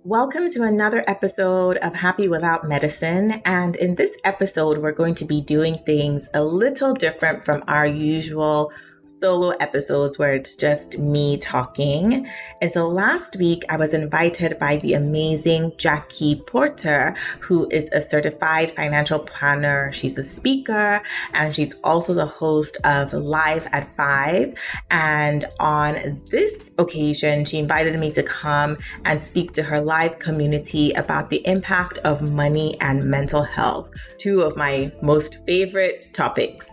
Welcome to another episode of Happy Without Medicine. And in this episode, we're going to be doing things a little different from our usual solo episodes where it's just me talking. And so last week, I was invited by the amazing Jackie Porter, who is a certified financial planner. She's a speaker, and she's also the host of Live at 5. And on this occasion, she invited me to come and speak to her live community about the impact of money and mental health, two of my most favorite topics.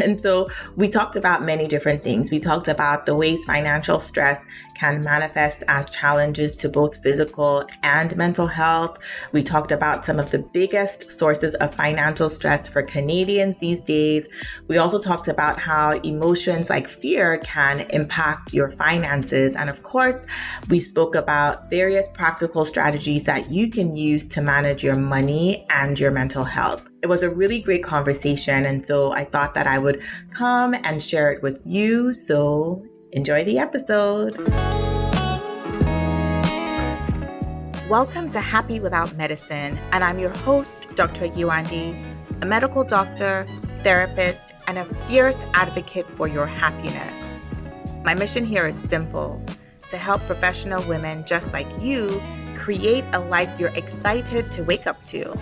And so we talked about many different things. We talked about the ways financial stress can manifest as challenges to both physical and mental health. We talked about some of the biggest sources of financial stress for Canadians these days. We also talked about how emotions like fear can impact your finances. And of course, we spoke about various practical strategies that you can use to manage your money and your mental health. It was a really great conversation, and so I thought that I would come and share it with you. So enjoy the episode. Welcome to Happy Without Medicine, and I'm your host, Dr. Yuandi, a medical doctor, therapist, and a fierce advocate for your happiness. My mission here is simple: to help professional women just like you create a life you're excited to wake up to.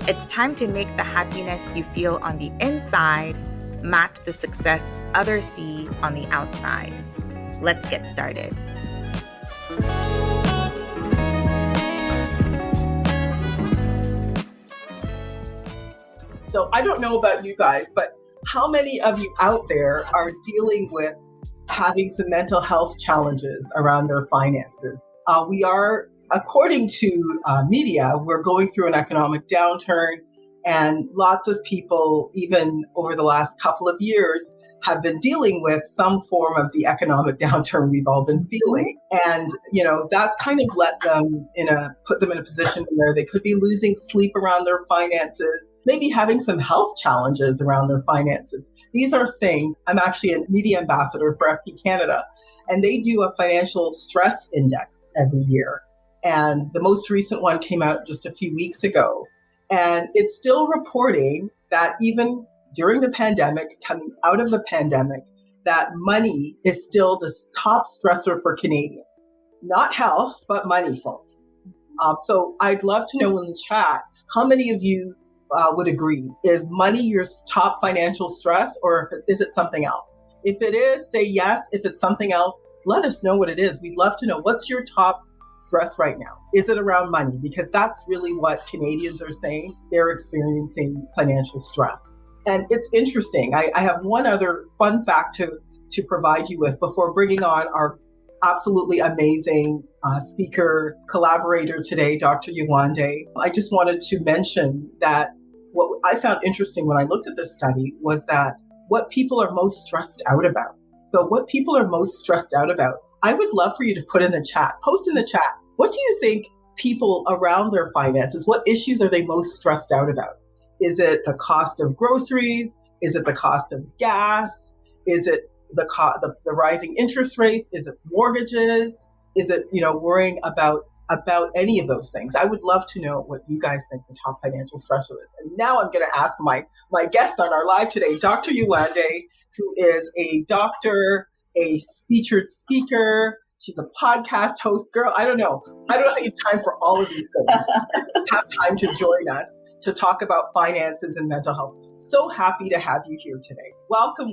It's time to make the happiness you feel on the inside match the success others see on the outside. Let's get started. So I don't know about you guys, but how many of you out there are dealing with having some mental health challenges around their finances? We are, according to media, we're going through an economic downturn, and lots of people, even over the last couple of years, have been dealing with some form of the economic downturn we've all been feeling. And, that's kind of put them in a position where they could be losing sleep around their finances, maybe having some health challenges around their finances. These are things. I'm actually a media ambassador for FP Canada, and they do a financial stress index every year. And the most recent one came out just a few weeks ago. And it's still reporting that even during the pandemic, coming out of the pandemic, that money is still the top stressor for Canadians. Not health, but money, folks. So I'd love to know in the chat, how many of you would agree? Is money your top financial stress, or is it something else? If it is, say yes. If it's something else, let us know what it is. We'd love to know, what's your top stress right now? Is it around money? Because that's really what Canadians are saying. They're experiencing financial stress. And it's interesting. I have one other fun fact to provide you with before bringing on our absolutely amazing speaker collaborator today, Dr. Yuandi. I just wanted to mention that what I found interesting when I looked at this study was that what people are most stressed out about. So what people are most stressed out about, I would love for you to put in the chat, post in the chat. What do you think people around their finances, what issues are they most stressed out about? Is it the cost of groceries? Is it the cost of gas? Is it the rising interest rates? Is it mortgages? Is it, worrying about any of those things? I would love to know what you guys think the top financial stressor is. And now I'm going to ask my guest on our live today, Dr. Yuandi, who is a doctor, a featured speaker. She's a podcast host. Girl, I don't know how you have time for all of these things. Have time to join us to talk about finances and mental health. So happy to have you here today. Welcome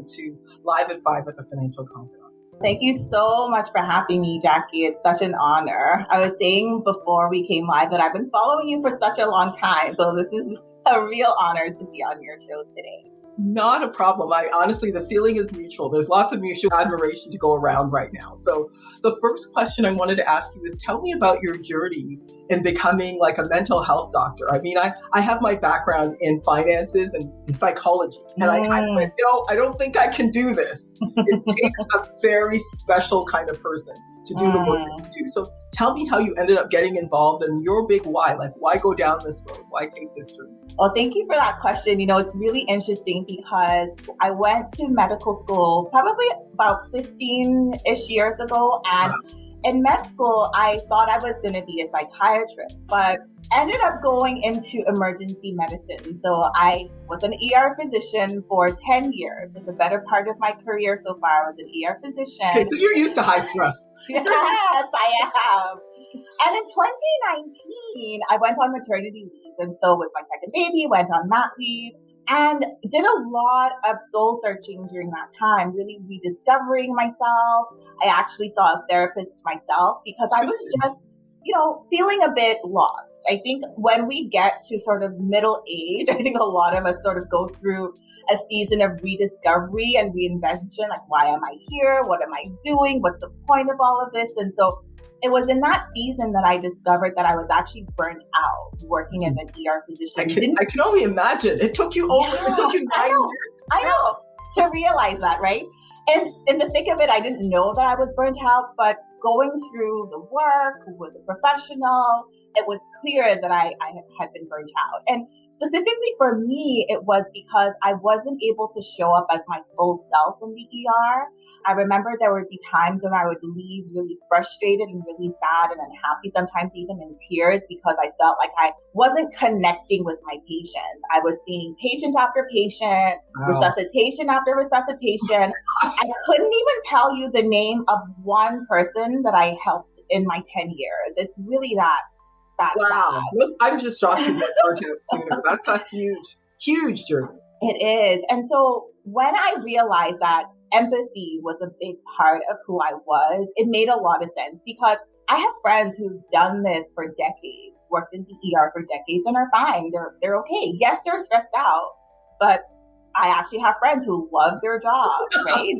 to Live at 5 with the Financial Confidant. Thank you so much for having me, Jackie. It's such an honor. I was saying before we came live that I've been following you for such a long time. So this is a real honor to be on your show today. Not a problem. Honestly, the feeling is mutual. There's lots of mutual admiration to go around right now. So the first question I wanted to ask you is, tell me about your journey in becoming like a mental health doctor. I mean, I have my background in finances and psychology, and I don't think I can do this. It takes a very special kind of person to do the work that you do. So tell me how you ended up getting involved and your big why. Like, why go down this road? Why take this journey? Well, thank you for that question. It's really interesting because I went to medical school probably about 15-ish years ago, and in med school, I thought I was going to be a psychiatrist, but ended up going into emergency medicine. So I was an ER physician for 10 years. So the better part of my career so far, I was an ER physician. Okay, so you're used to high stress. Yes, I am. And in 2019, I went on maternity leave. And so with my second baby, went on mat leave and did a lot of soul searching during that time, really rediscovering myself. I actually saw a therapist myself because I was just, feeling a bit lost. I think when we get to sort of middle age, I think a lot of us sort of go through a season of rediscovery and reinvention. Like, why am I here? What am I doing? What's the point of all of this? And so it was in that season that I discovered that I was actually burnt out working as an ER physician. I can only imagine. It took you 9 years. I know, to realize that, right? And in the thick of it, I didn't know that I was burnt out, but going through the work with a professional, it was clear that I had been burnt out. And specifically for me, it was because I wasn't able to show up as my full self in the ER. I remember there would be times when I would leave really frustrated and really sad and unhappy, sometimes even in tears, because I felt like I wasn't connecting with my patients. I was seeing patient after patient, resuscitation after resuscitation. I couldn't even tell you the name of one person that I helped in my 10 years. It's really that wow. sad. I'm just shocked to get burnt out sooner. That's a huge, huge journey. It is. And so when I realized that empathy was a big part of who I was, it made a lot of sense because I have friends who've done this for decades, worked in the ER for decades and are fine. They're okay. Yes, they're stressed out, but I actually have friends who love their jobs, right?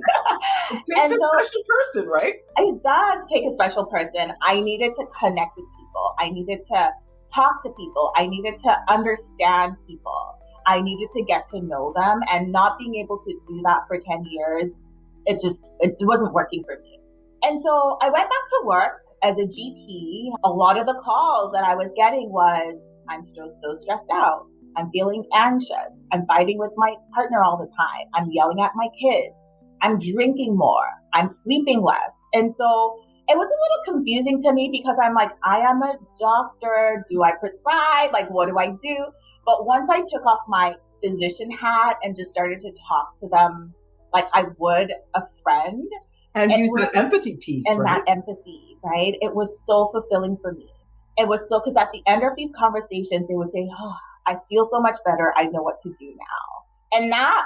It takes a special person, right? It does take a special person. I needed to connect with people. I needed to talk to people. I needed to understand people. I needed to get to know them, and not being able to do that for 10 years, it wasn't working for me. And so I went back to work as a GP. A lot of the calls that I was getting was, I'm so stressed out. I'm feeling anxious. I'm fighting with my partner all the time. I'm yelling at my kids. I'm drinking more. I'm sleeping less. And so it was a little confusing to me because I'm like, I am a doctor. Do I prescribe? Like, what do I do? But once I took off my physician hat and just started to talk to them like I would a friend. And use the empathy piece. And right? that empathy, right? It was so fulfilling for me. It was so, because at the end of these conversations, they would say, oh, I feel so much better. I know what to do now. And that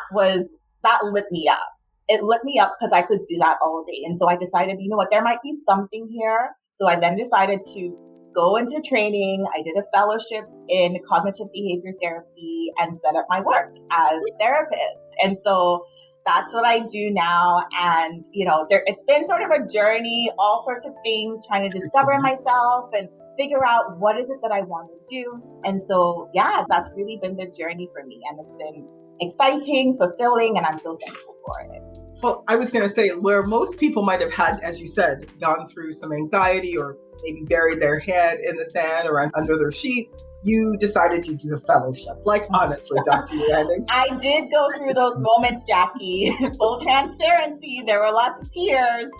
lit me up. It lit me up because I could do that all day. And so I decided, you know what, there might be something here. So I then decided to go into training. I did a fellowship in cognitive behavior therapy and set up my work as a therapist. And so that's what I do now. And, it's been sort of a journey, all sorts of things, trying to discover myself and figure out what is it that I want to do. And so, that's really been the journey for me. And it's been exciting, fulfilling, and I'm so thankful for it. Well, I was going to say, where most people might have had, as you said, gone through some anxiety or maybe buried their head in the sand or under their sheets, you decided you'd do a fellowship. Like, honestly, Dr. Landing. I did go through those moments, Jackie. Full transparency. There were lots of tears.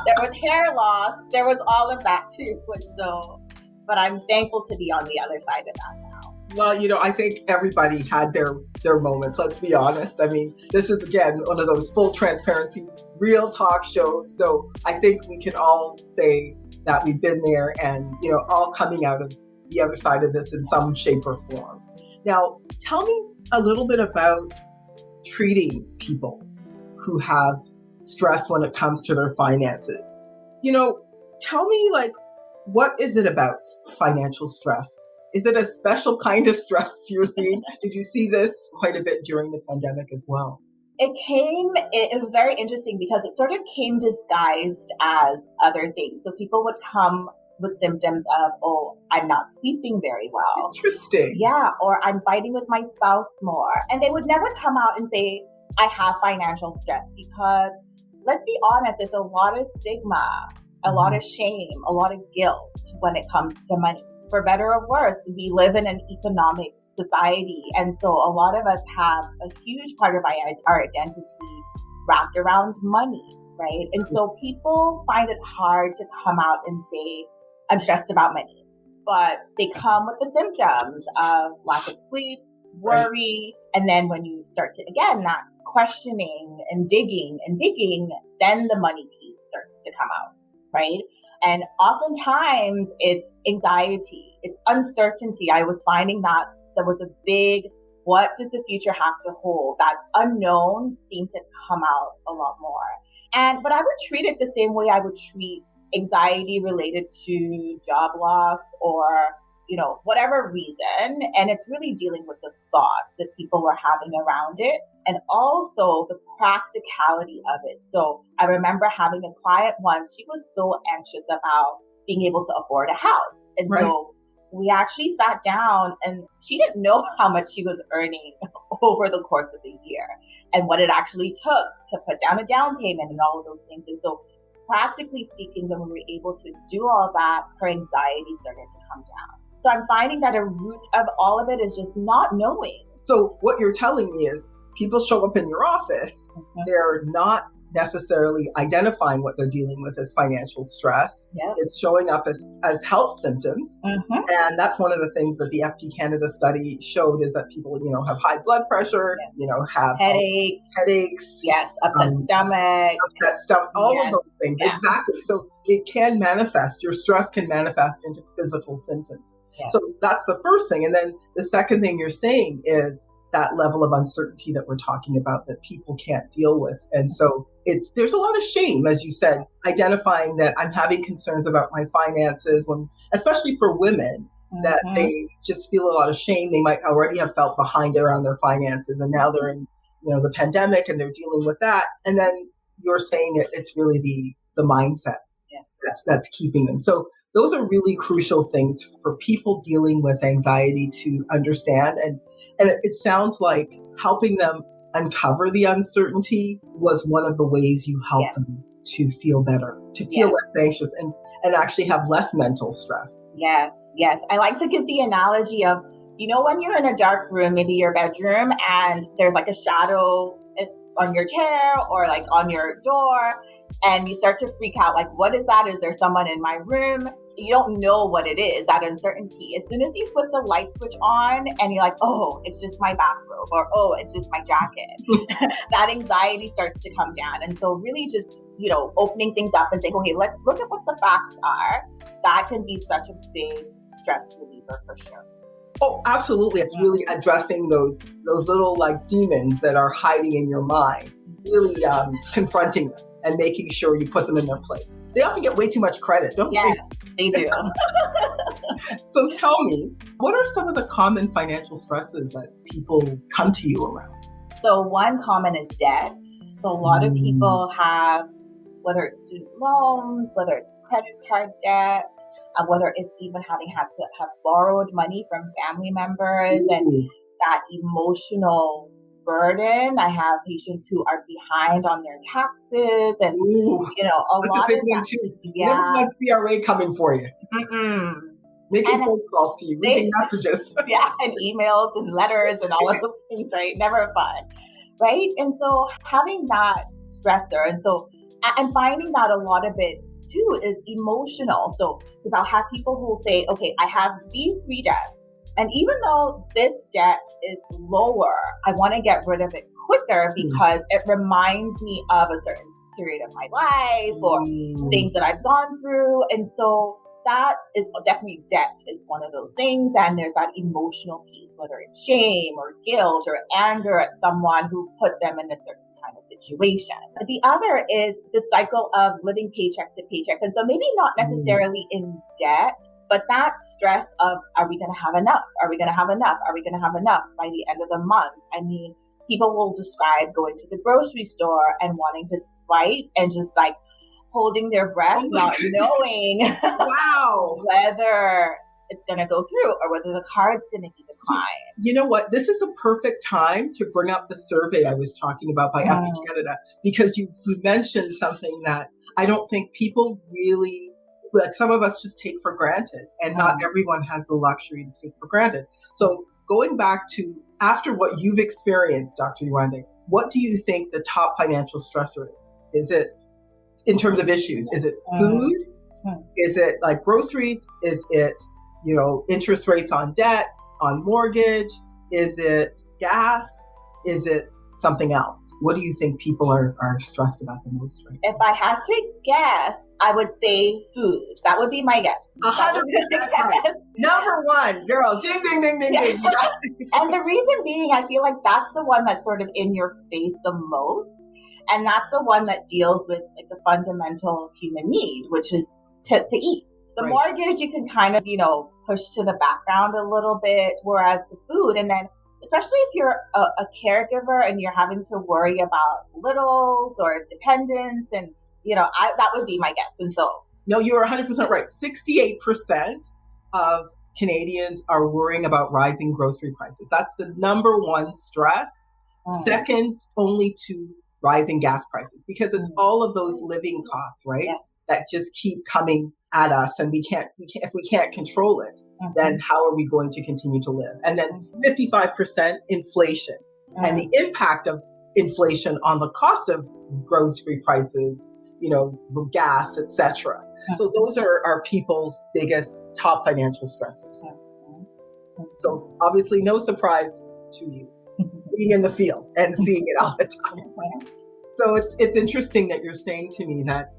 There was hair loss. There was all of that too. But I'm thankful to be on the other side of that now. Well, I think everybody had their moments. Let's be honest. I mean, this is, again, one of those full transparency, real talk shows. So I think we can all say that we've been there and, all coming out of the other side of this in some shape or form. Now, tell me a little bit about treating people who have stress when it comes to their finances. Tell me, what is it about financial stress? Is it a special kind of stress you're seeing? Did you see this quite a bit during the pandemic as well? It was very interesting because it sort of came disguised as other things. So people would come with symptoms of, oh, I'm not sleeping very well. Interesting. Yeah, or I'm fighting with my spouse more. And they would never come out and say, I have financial stress, because let's be honest, there's a lot of stigma, a lot of shame, a lot of guilt when it comes to money. For better or worse, we live in an economic society. And so a lot of us have a huge part of our identity wrapped around money. right? And so people find it hard to come out and say, I'm stressed about money, but they come with the symptoms of lack of sleep, worry, and then when you start to, again, not questioning and digging, then the money piece starts to come out, right? And oftentimes it's anxiety, it's uncertainty. I was finding that there was a big, what does the future have to hold? That unknown seemed to come out a lot more. But I would treat it the same way I would treat anxiety related to job loss or, whatever reason. And it's really dealing with the thoughts that people were having around it and also the practicality of it. So I remember having a client once, she was so anxious about being able to afford a house. And so we actually sat down and she didn't know how much she was earning over the course of the year and what it actually took to put down a down payment and all of those things. And so practically speaking, when we were able to do all that, her anxiety started to come down. So I'm finding that a root of all of it is just not knowing. So what you're telling me is people show up in your office, they're not necessarily identifying what they're dealing with as financial stress. Yep. It's showing up as health symptoms. And that's one of the things that the FP Canada study showed is that people, have high blood pressure, have headaches. Yes. Upset stomach. All of those things. Yeah. Exactly. So it can manifest, your stress can manifest into physical symptoms. Yes. So that's the first thing. And then the second thing you're saying is that level of uncertainty that we're talking about that people can't deal with. And so there's a lot of shame, as you said, identifying that I'm having concerns about my finances, especially for women, that they just feel a lot of shame. They might already have felt behind around their finances, and now they're in, the pandemic and they're dealing with that. And then you're saying it's really the mindset that's keeping them. So those are really crucial things for people dealing with anxiety to understand. And it sounds like helping them uncover the uncertainty was one of the ways you helped them to feel better, to feel less anxious and actually have less mental stress. Yes. I like to give the analogy of, when you're in a dark room, maybe your bedroom, and there's like a shadow on your chair or like on your door, and you start to freak out, like, what is that? Is there someone in my room? You don't know what it is, that uncertainty. As soon as you flip the light switch on and you're like, oh, it's just my bathrobe, or, oh, it's just my jacket, that anxiety starts to come down. And so really just, opening things up and saying, okay, let's look at what the facts are. That can be such a big stress reliever for sure. Oh, absolutely. It's really addressing those little like demons that are hiding in your mind, really confronting them and making sure you put them in their place. They often get way too much credit, don't they? They do. So tell me, what are some of the common financial stresses that people come to you around? So one common is debt. So a lot of people have, whether it's student loans, whether it's credit card debt, whether it's even having had to have borrowed money from family members and that emotional burden. I have patients who are behind on their taxes and, a lot of that. You never want CRA coming for you. Making phone calls to you, leaving messages. And emails and letters and all of those things, right? Never fun, right? And so having that stressor, and so I'm finding that a lot of it too is emotional. So, because I'll have people who will say, okay, I have these 3 debts. And even though this debt is lower, I want to get rid of it quicker because it reminds me of a certain period of my life or things that I've gone through. And so that is definitely, debt is one of those things. And there's that emotional piece, whether it's shame or guilt or anger at someone who put them in a certain kind of situation. The other is the cycle of living paycheck to paycheck. And so maybe not necessarily in debt, but that stress of, are we going to have enough? Are we going to have enough? Are we going to have enough by the end of the month? I mean, people will describe going to the grocery store and wanting to swipe and just like holding their breath, not knowing whether it's going to go through or whether the card's going to be declined. You know what? This is the perfect time to bring up the survey I was talking about by FP Canada, because you mentioned something that I don't think people really, like some of us just take for granted, and not everyone has the luxury to take for granted. So going back to after what you've experienced, Dr. Yuande, what do you think the top financial stressor is? Is it in terms of issues? Is it food? Is it like groceries? Is it, interest rates on debt, on mortgage? Is it gas? Is it something else? What do you think people are stressed about the most right now? If I had to guess, I would say food. That would be my guess. 100% right. Number one, girl. Ding, ding, ding, ding, ding. And the reason being, I feel like that's the one that's sort of in your face the most. And that's the one that deals with like the fundamental human need, which is to eat. The mortgage, you can kind of, push to the background a little bit, whereas the food, and then especially if you're a caregiver and you're having to worry about littles or dependents, and, that would be my guess. And so. No, you're 100% right. 68% of Canadians are worrying about rising grocery prices. That's the number one stress. Second only to rising gas prices, because it's all of those living costs, right? Yes. That just keep coming at us, and if we can't control it, then how are we going to continue to live? And then 55% inflation, and the impact of inflation on the cost of grocery prices, gas, etc. So those are people's biggest top financial stressors. So obviously no surprise to you being in the field and seeing it all the time. So it's interesting that you're saying to me that,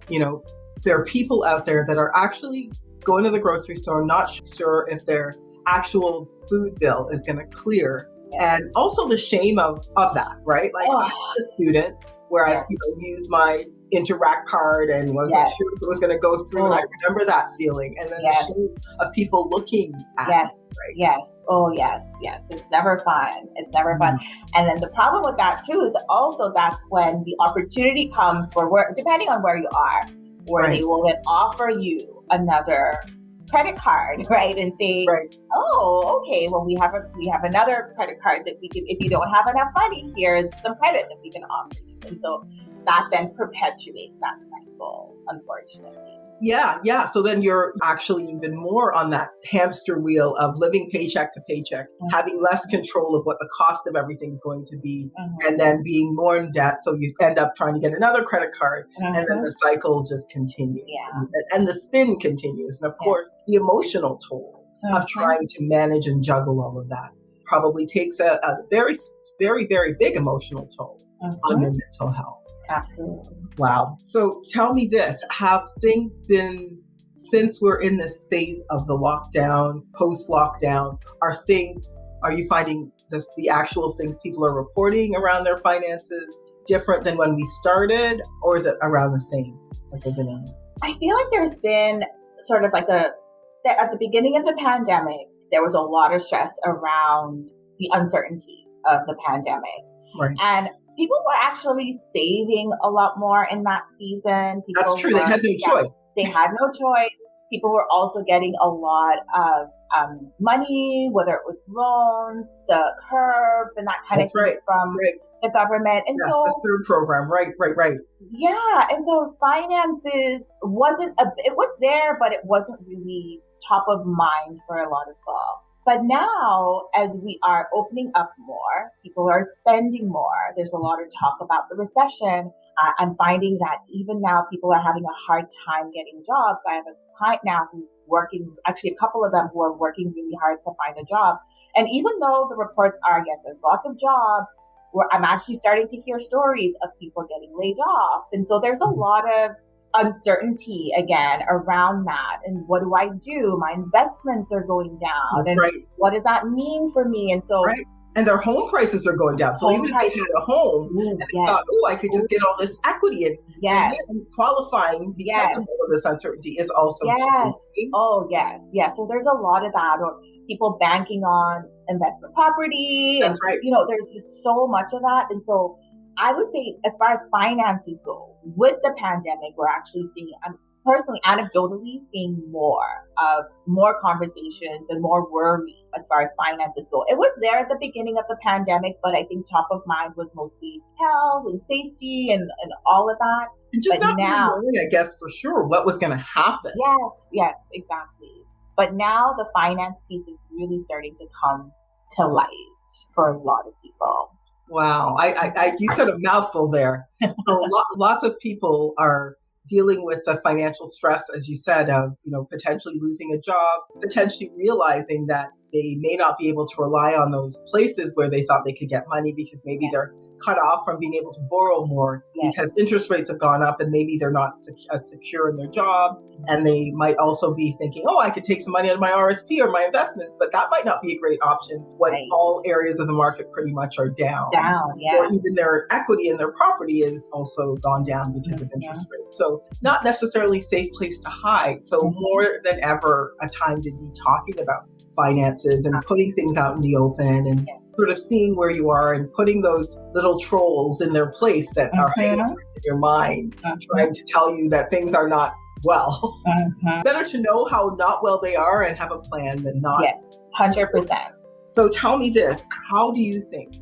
there are people out there that are actually going to the grocery store, not sure if their actual food bill is going to clear. And also the shame of that, right? Like I'm a student where I used my Interact card and wasn't sure if it was going to go through. And I remember that feeling. And then the shame of people looking at it, right? Yes. Oh, yes. It's never fun. And then the problem with that too is also that's when the opportunity comes for depending on where you are, where they will then offer you another credit card, right? And say, oh, okay, well, we have another credit card that we can, if you don't have enough money, here's some credit that we can offer you. And so that then perpetuates that cycle, unfortunately. Yeah. So then you're actually even more on that hamster wheel of living paycheck to paycheck, having less control of what the cost of everything is going to be, and then being more in debt. So you end up trying to get another credit card, and then the cycle just continues. And the spin continues. And of course, the emotional toll of trying to manage and juggle all of that probably takes a very, very, very big emotional toll on your mental health. Absolutely. Wow. So tell me this, have things been, since we're in this phase of the lockdown, post-lockdown, are you finding the actual things people are reporting around their finances different than when we started, or is it around the same as they've been in? I feel like there's been sort of like at the beginning of the pandemic, there was a lot of stress around the uncertainty of the pandemic. Right. And people were actually saving a lot more in that season. That's true. They had no choice. They had no choice. People were also getting a lot of money, whether it was loans, CURB, and that kind of thing from the government. And so the third program. Right. Yeah. And so finances it was there, but it wasn't really top of mind for a lot of people. But now, as we are opening up more, people are spending more. There's a lot of talk about the recession. I'm finding that even now, people are having a hard time getting jobs. I have a client now who's working, actually a couple of them who are working really hard to find a job. And even though the reports are, yes, there's lots of jobs, where I'm actually starting to hear stories of people getting laid off. And so there's a lot of uncertainty again around that. And what do I do? My investments are going down. That's what does that mean for me? And so, and their home prices are going down. So even if they had a home and they thought, I could just get all this equity in. And qualifying because of all this uncertainty is also changing. Oh, yes. So there's a lot of that, or people banking on investment property. That's right. There's just so much of that. And so I would say, as far as finances go, with the pandemic, we're actually seeing, I'm personally, anecdotally, seeing more conversations and more worry as far as finances go. It was there at the beginning of the pandemic, but I think top of mind was mostly health and safety and all of that. And just not now, knowing, I guess, for sure what was going to happen. Yes, exactly. But now the finance piece is really starting to come to light for a lot of people. Wow. You said a mouthful there. So lots of people are dealing with the financial stress, as you said, of, potentially losing a job, potentially realizing that they may not be able to rely on those places where they thought they could get money because maybe they're cut off from being able to borrow more because interest rates have gone up and maybe they're not as secure in their job. And they might also be thinking, I could take some money out of my RSP or my investments, but that might not be a great option when all areas of the market pretty much are down. Or even their equity in their property is also gone down because of interest rates. So not necessarily a safe place to hide. So more than ever, a time to be talking about finances and putting things out in the open and sort of seeing where you are and putting those little trolls in their place that are hanging in your mind, trying to tell you that things are not well. Better to know how not well they are and have a plan than not. Yes, 100%. So tell me this, how do you think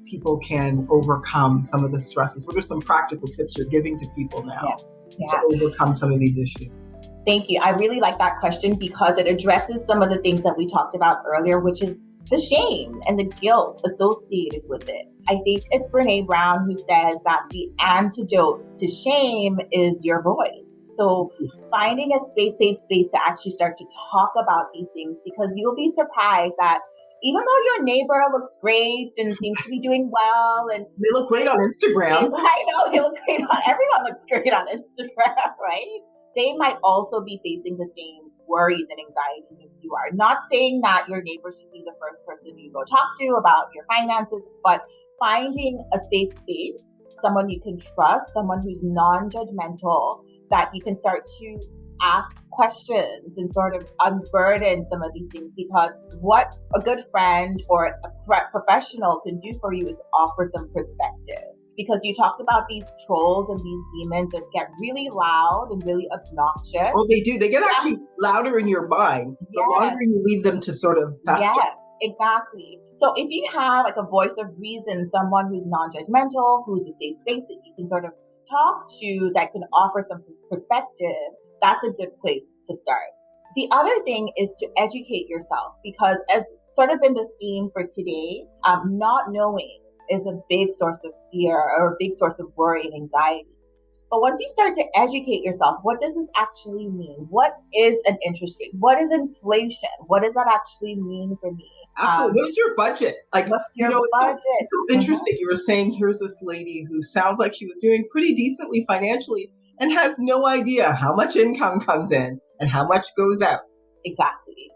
people can overcome some of the stresses? What are some practical tips you're giving to people now to overcome some of these issues? Thank you. I really like that question because it addresses some of the things that we talked about earlier, which is the shame and the guilt associated with it. I think it's Brene Brown who says that the antidote to shame is your voice. So finding a safe space to actually start to talk about these things, because you'll be surprised that even though your neighbor looks great and seems to be doing well, and they look great on Instagram. I know they look great everyone looks great on Instagram, right? They might also be facing the same worries and anxieties as you are. Not saying that your neighbor should be the first person you go talk to about your finances, but finding a safe space, someone you can trust, someone who's non-judgmental, that you can start to ask questions and sort of unburden some of these things, because what a good friend or a professional can do for you is offer some perspective. Because you talked about these trolls and these demons that get really loud and really obnoxious. Oh, they do. They get actually louder in your mind the longer you leave them to sort of fester. Yes, exactly. So if you have like a voice of reason, someone who's non-judgmental, who's a safe space that you can sort of talk to, that can offer some perspective, that's a good place to start. The other thing is to educate yourself, because as sort of been the theme for today, not knowing is a big source of fear or a big source of worry and anxiety. But once you start to educate yourself, what does this actually mean? What is an interest rate? What is inflation? What does that actually mean for me? Absolutely. What is your budget? Like, what's your budget? It's so interesting. You were saying, here's this lady who sounds like she was doing pretty decently financially and has no idea how much income comes in and how much goes out. Exactly.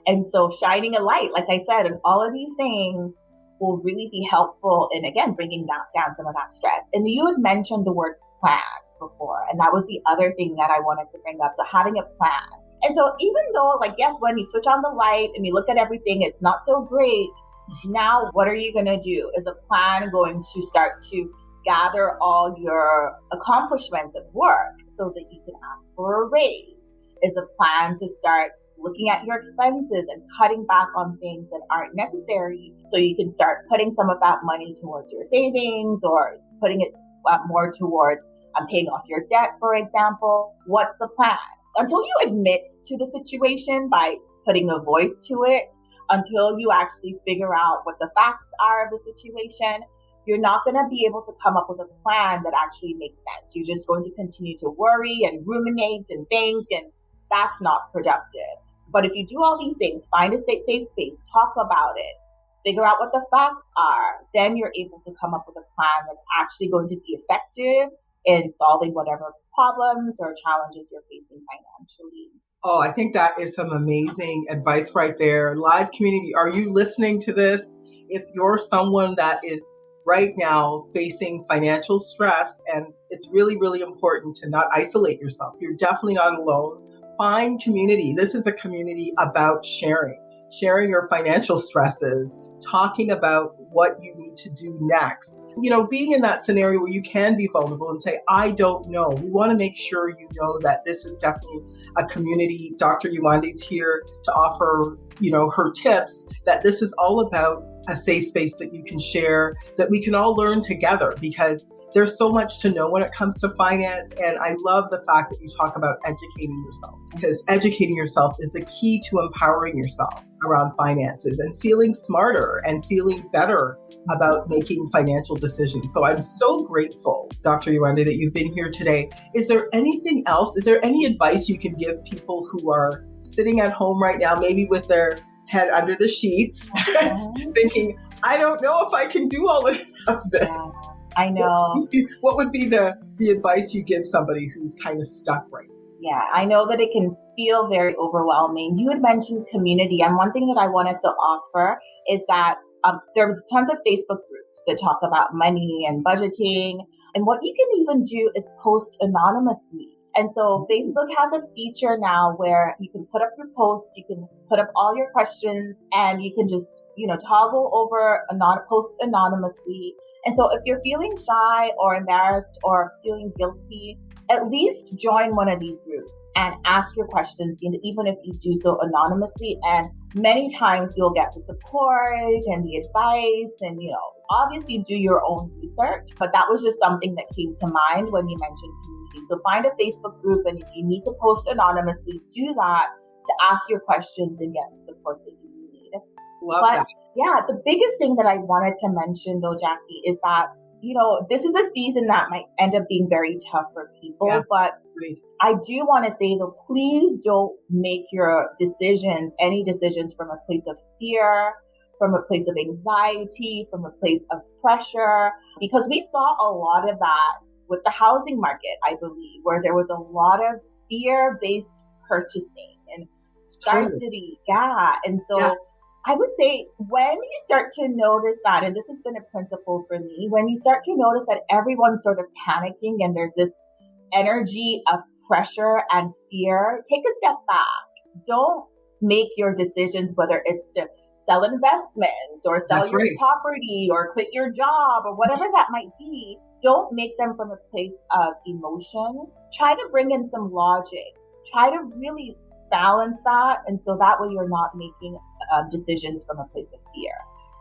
And so shining a light, like I said, and all of these things will really be helpful in, again, bringing down some of that stress. And you had mentioned the word plan before, and that was the other thing that I wanted to bring up. So having a plan. And so even though, like, yes, when you switch on the light and you look at everything, it's not so great. Now, what are you going to do? Is the plan going to start to gather all your accomplishments at work so that you can ask for a raise? Is the plan to start looking at your expenses and cutting back on things that aren't necessary so you can start putting some of that money towards your savings, or putting it more towards paying off your debt, for example? What's the plan? Until you admit to the situation by putting a voice to it, until you actually figure out what the facts are of the situation, you're not going to be able to come up with a plan that actually makes sense. You're just going to continue to worry and ruminate and think, and that's not productive. But if you do all these things, find a safe space, talk about it, figure out what the facts are, then you're able to come up with a plan that's actually going to be effective in solving whatever problems or challenges you're facing financially. Oh, I think that is some amazing advice right there. Live community, are you listening to this? If you're someone that is right now facing financial stress, and it's really, really important to not isolate yourself. You're definitely not alone. Find community. This is a community about sharing your financial stresses, talking about what you need to do next. Being in that scenario where you can be vulnerable and say, I don't know. We want to make sure you know that this is definitely a community. Dr. Yuandi's here to offer, her tips, that this is all about a safe space that you can share, that we can all learn together, because there's so much to know when it comes to finance. And I love the fact that you talk about educating yourself, because educating yourself is the key to empowering yourself around finances and feeling smarter and feeling better about making financial decisions. So I'm so grateful, Dr. Yewande, that you've been here today. Is there anything else? Is there any advice you can give people who are sitting at home right now, maybe with their head under the sheets, thinking, I don't know if I can do all of this? Yeah, I know. What would be the advice you give somebody who's kind of stuck right now? Yeah, I know that it can feel very overwhelming. You had mentioned community, and one thing that I wanted to offer is that there's tons of Facebook groups that talk about money and budgeting. And what you can even do is post anonymously. And so Facebook has a feature now where you can put up your post, you can put up all your questions, and you can just, toggle over post anonymously. And so if you're feeling shy or embarrassed or feeling guilty, at least join one of these groups and ask your questions, even if you do so anonymously. And many times you'll get the support and the advice and, obviously do your own research. But that was just something that came to mind when you mentioned community. So find a Facebook group, and if you need to post anonymously, do that to ask your questions and get the support that you need. Love that. Yeah, the biggest thing that I wanted to mention though, Jackie, is that this is a season that might end up being very tough for people, but I do want to say though, please don't make your any decisions from a place of fear, from a place of anxiety, from a place of pressure, because we saw a lot of that with the housing market, I believe, where there was a lot of fear-based purchasing and scarcity. Yeah. And so I would say when you start to notice that, and this has been a principle for me, when you start to notice that everyone's sort of panicking and there's this energy of pressure and fear, take a step back. Don't make your decisions, whether it's to sell investments or sell your property or quit your job or whatever that might be. Don't make them from a place of emotion. Try to bring in some logic. Try to really balance that. And so that way you're not making decisions from a place of fear.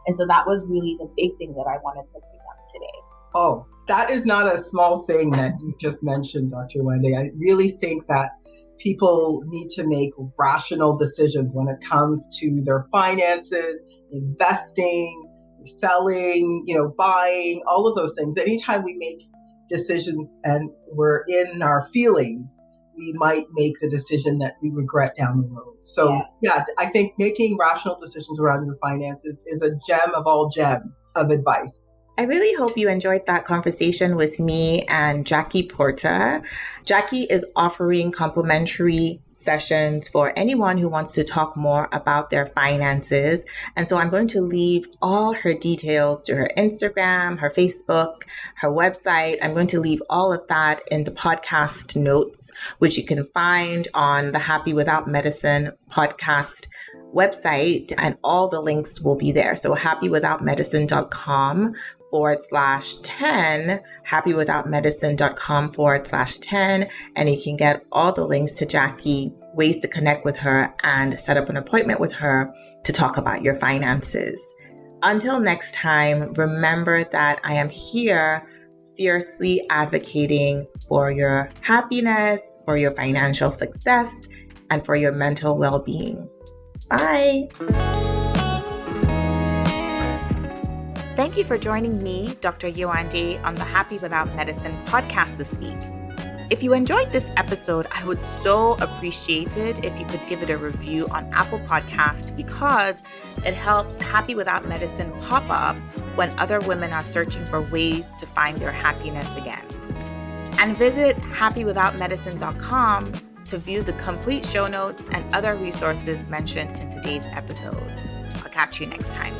And so that was really the big thing that I wanted to bring up today. Oh, that is not a small thing that you just mentioned, Dr. Yewande. I really think that people need to make rational decisions when it comes to their finances, investing, selling, buying, all of those things. Anytime we make decisions and we're in our feelings, we might make the decision that we regret down the road. So I think making rational decisions around your finances is a gem of all gem of advice. I really hope you enjoyed that conversation with me and Jackie Porter. Jackie is offering complimentary sessions for anyone who wants to talk more about their finances. And so I'm going to leave all her details to her Instagram, her Facebook, her website. I'm going to leave all of that in the podcast notes, which you can find on the Happy Without Medicine podcast website, and all the links will be there. So happywithoutmedicine.com/10, happywithoutmedicine.com/10, and you can get all the links to Jackie, ways to connect with her, and set up an appointment with her to talk about your finances. Until next time, remember that I am here fiercely advocating for your happiness, for your financial success, and for your mental well-being. Bye. Thank you for joining me, Dr. Yewande, on the Happy Without Medicine podcast this week. If you enjoyed this episode, I would so appreciate it if you could give it a review on Apple Podcast, because it helps Happy Without Medicine pop up when other women are searching for ways to find their happiness again. And visit happywithoutmedicine.com to view the complete show notes and other resources mentioned in today's episode. I'll catch you next time.